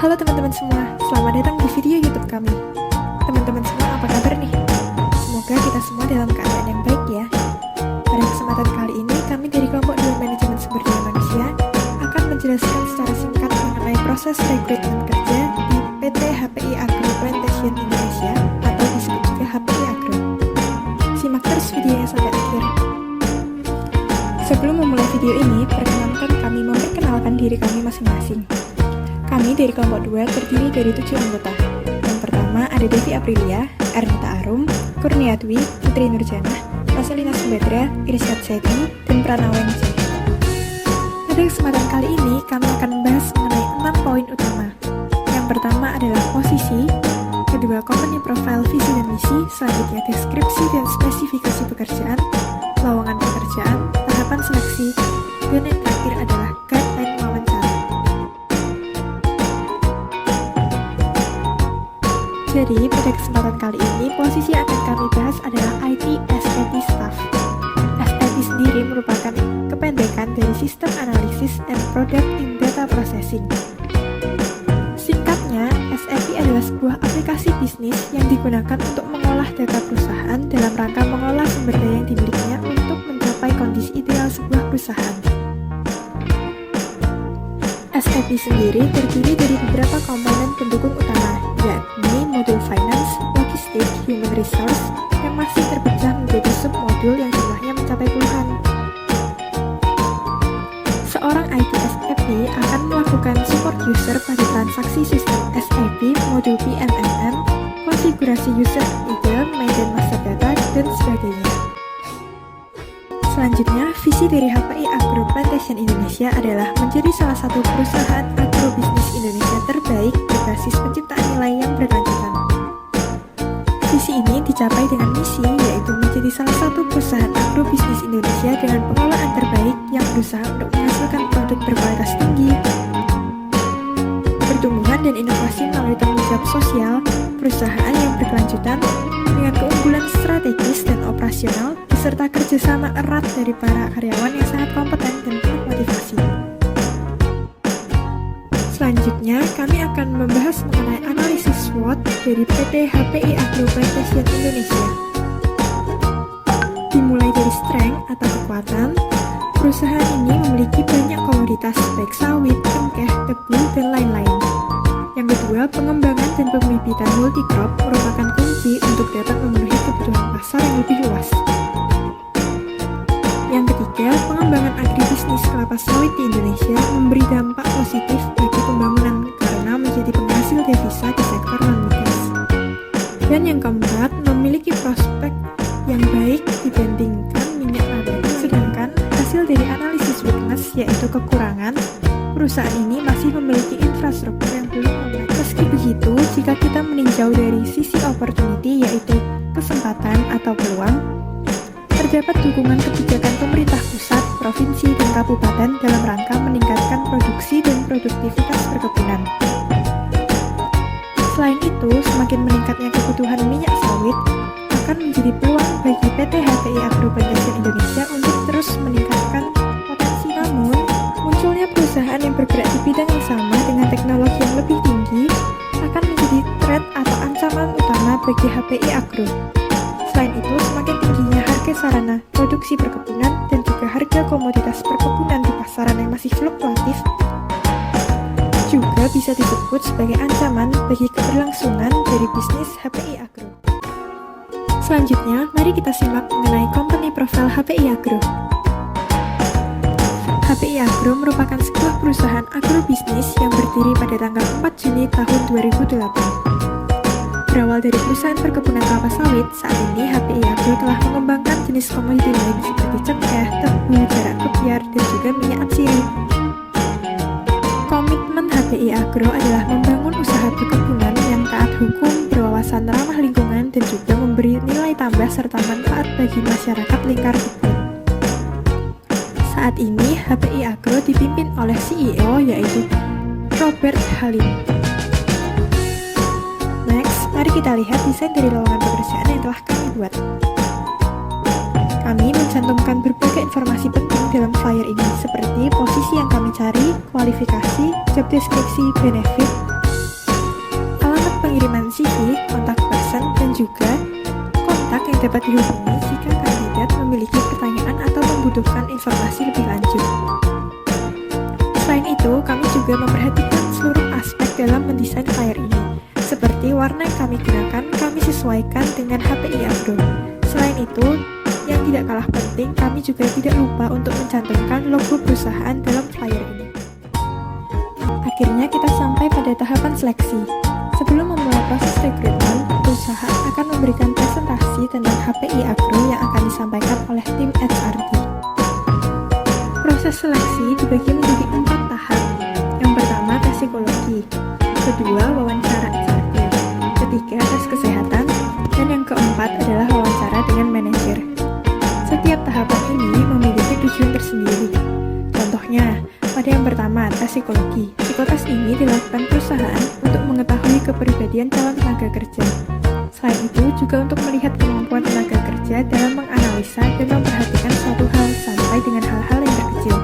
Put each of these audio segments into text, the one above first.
Halo teman-teman semua, selamat datang di video YouTube kami. Teman-teman semua apa kabar nih? Semoga kita semua dalam keadaan yang baik ya. Pada kesempatan kali ini, kami dari kelompok 2 Manajemen Sumber Daya Manusia akan menjelaskan secara singkat mengenai proses rekrutmen kerja di PT HPI Agro Plantation Indonesia atau disebut juga HPI Agro. Simak terus videonya sampai akhir. Sebelum memulai video ini, perkenankan kami memperkenalkan diri kami masing-masing. Kami dari kelompok 2 terdiri dari 7 anggota. Yang pertama ada Devi Aprilia, Ernita Arum, Kurnia Dwi, Putri Nurjanah, Rosalina Sumbadra, Irsyad Zaidi, dan Pranaweng J. Pada kesempatan kali ini, kami akan membahas mengenai 6 poin utama. Yang pertama adalah posisi, kedua company profile, visi dan misi, selanjutnya deskripsi dan spesifikasi pekerjaan, lowongan pekerjaan, tahapan seleksi, dan yang terakhir adalah guideline wawancara. Jadi, pada kesempatan kali ini, posisi yang akan kami bahas adalah IT SAP Staff. SAP sendiri merupakan kependekan dari System Analysis and Product in Data Processing. Singkatnya, SAP adalah sebuah aplikasi bisnis yang digunakan untuk mengolah data perusahaan dalam rangka mengolah sumber daya yang dimilikinya untuk mencapai kondisi ideal sebuah perusahaan. SAP sendiri terdiri dari beberapa komponen pendukung utama, yakni modul finance, logistik, human resource, yang masih terpecah menjadi submodul yang jumlahnya mencapai puluhan. Seorang IT SAP akan melakukan support user pada transaksi sistem SAP, modul PMMM, konfigurasi user ID, maintain master data, dan sebagainya. Selanjutnya, visi dari HPI Agro Plantation Indonesia adalah menjadi salah satu perusahaan agrobisnis Indonesia terbaik berbasis penciptaan nilai yang berkelanjutan. Visi ini dicapai dengan misi, yaitu menjadi salah satu perusahaan agrobisnis Indonesia dengan pengelolaan terbaik yang berusaha untuk menghasilkan produk berkualitas tinggi, pertumbuhan dan inovasi melalui tanggung jawab sosial, perusahaan yang berkelanjutan dengan keunggulan strategis dan operasional, beserta kerjasama erat dari para karyawan yang sangat kompeten dan penuh motivasi. Selanjutnya, kami akan membahas mengenai analisis SWOT dari PT HPI Agro Plantation Indonesia. Dimulai dari strength atau kekuatan, perusahaan ini memiliki banyak komoditas baik sawit, cengkeh, tebu, dan lain-lain. Yang kedua, pengembangan dan pembibitan multi-crop merupakan kunci untuk dapat memenuhi kebutuhan pasar yang lebih luas. Yang ketiga, pengembangan agribisnis kelapa sawit di Indonesia memberi dampak positif bagi pembangunan karena menjadi penghasil devisa di sektor non-migas. Dan yang keempat, memiliki prospek yang baik dibandingkan minyak nabati. Sedangkan hasil dari analisis weakness, yaitu kekurangan, perusahaan ini masih memiliki infrastruktur yang belum memadai. Meski begitu, jika kita meninjau dari sisi opportunity, yaitu kesempatan atau peluang, terdapat dukungan kebijakan pemerintah pusat, provinsi, dan kabupaten dalam rangka meningkatkan produksi dan produktivitas perkebunan. Selain itu, semakin meningkatnya kebutuhan minyak sawit akan menjadi peluang bagi PT HPI Agro Plantation Indonesia untuk terus meningkatkan potensi. Namun, munculnya perusahaan yang bergerak di bidang yang sama dengan teknologi yang lebih tinggi akan menjadi threat atau ancaman utama bagi HPI Agro. Selain itu, semakin tingginya harga sarana produksi perkebunan dan juga harga komoditas perkebunan di pasaran yang masih fluktuatif juga bisa disebut sebagai ancaman bagi keberlangsungan dari bisnis HPI Agro. Selanjutnya, mari kita simak mengenai company profile HPI Agro. HPI Agro merupakan sebuah perusahaan agrobisnis yang berdiri pada tanggal 4 Juni tahun 2008. Berawal dari perusahaan perkebunan kelapa sawit, saat ini HPI Agro telah mengembangkan jenis komoditi lain seperti cengkeh, tebu, jarak kebiar, dan juga minyak atsiri. Komitmen HPI Agro adalah membangun usaha perkebunan yang taat hukum, berwawasan ramah lingkungan, dan juga memberi nilai tambah serta manfaat bagi masyarakat lingkar hidup. Saat ini, HPI Agro dipimpin oleh CEO yaitu Robert Halim. Mari kita lihat desain dari lowongan pekerjaan yang telah kami buat. Kami mencantumkan berbagai informasi penting dalam flyer ini, seperti posisi yang kami cari, kualifikasi, job deskripsi, benefit, pengiriman CV, kontak person, dan juga kontak yang dapat dihubungi jika kandidat memiliki pertanyaan atau membutuhkan informasi lebih lanjut. Selain itu, kami juga memperhatikan seluruh aspek dalam mendesain flyer ini. Seperti warna yang kami gunakan, kami sesuaikan dengan HPI Agro. Selain itu, yang tidak kalah penting, kami juga tidak lupa untuk mencantumkan logo perusahaan dalam flyer ini. Akhirnya kita sampai pada tahapan seleksi. Sebelum memulai proses rekrutmen, perusahaan akan memberikan presentasi tentang HPI Agro yang akan disampaikan oleh tim HRD. Proses seleksi dibagi menjadi 4 tahap. Yang pertama, tes psikologi. Kedua, wawancara HRD. Ketiga, tes kesehatan. Dan yang keempat adalah wawancara dengan manajer. Setiap tahapan ini memiliki tujuan tersendiri. Contohnya, pada yang pertama, tes psikologi. Psikotes ini dilakukan perusahaan untuk mengetahui kepribadian calon tenaga kerja. Selain itu, juga untuk melihat kemampuan tenaga kerja dalam menganalisa dan memperhatikan suatu hal sampai dengan hal-hal yang terkecil.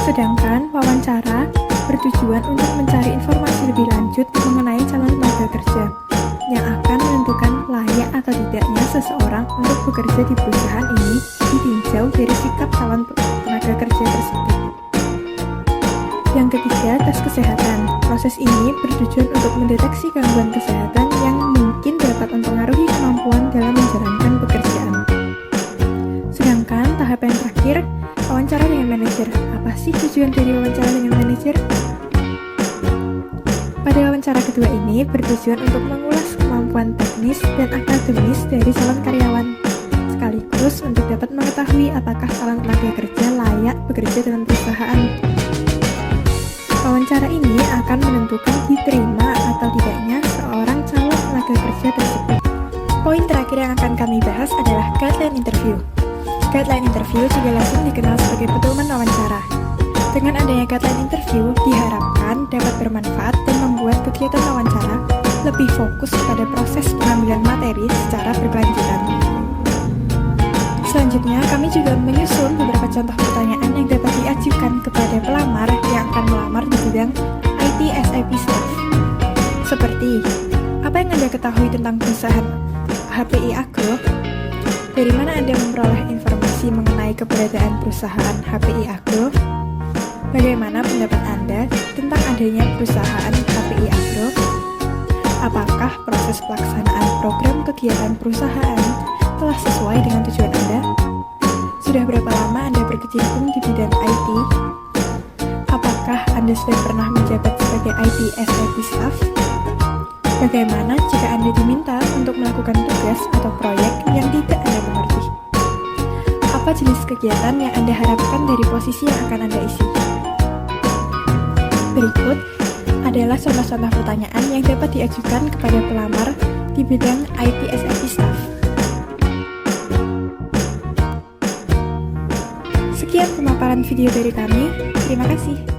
Sedangkan wawancara bertujuan untuk mencari informasi lebih lanjut mengenai calon tenaga kerja yang akan menentukan layak atau tidaknya seseorang untuk bekerja di perusahaan ini ditinjau dari sikap calon tenaga kerja tersebut. Yang ketiga, tes kesehatan. Proses ini bertujuan untuk mendeteksi gangguan kesehatan yang mungkin dapat mempengaruhi kemampuan dalam menjalankan pekerjaan. Sedangkan tahap yang terakhir, wawancara dengan manajer. Apa sih tujuan dari wawancara dengan manajer? Pada wawancara kedua ini bertujuan untuk mengulas kemampuan teknis dan akademis dari calon karyawan, sekaligus untuk dapat mengetahui apakah calon tenaga kerja layak bekerja dalam perusahaan. Wawancara ini akan menentukan diterima atau tidaknya seorang calon tenaga kerja tersebut. Poin terakhir yang akan kami bahas adalah guideline interview. Guideline interview juga lazim dikenal sebagai pedoman wawancara. Dengan adanya guideline interview, diharapkan dapat bermanfaat dan membuat kegiatan wawancara lebih fokus pada proses pengambilan materi secara berkelanjutan. Selanjutnya, kami juga menyusun beberapa contoh pertanyaan yang dapat diajukan kepada pelamar yang akan melamar di bidang IT SAP Staff. Seperti, apa yang Anda ketahui tentang perusahaan HPI Agro? Dari mana Anda memperoleh informasi mengenai keberadaan perusahaan HPI Agro? Bagaimana pendapat Anda tentang adanya perusahaan HPI Agro? Apakah proses pelaksanaan program kegiatan perusahaan telah sesuai dengan tujuan Anda? Sudah berapa lama Anda berkecimpung di bidang IT? Apakah Anda sudah pernah menjabat sebagai IT SAP Staff? Bagaimana jika Anda diminta untuk melakukan tugas atau proyek yang tidak Anda mengerti? Apa jenis kegiatan yang Anda harapkan dari posisi yang akan Anda isi? Berikut adalah contoh-contoh pertanyaan yang dapat diajukan kepada pelamar di bidang IT SAP Staff. Sekian pemaparan video dari kami. Terima kasih.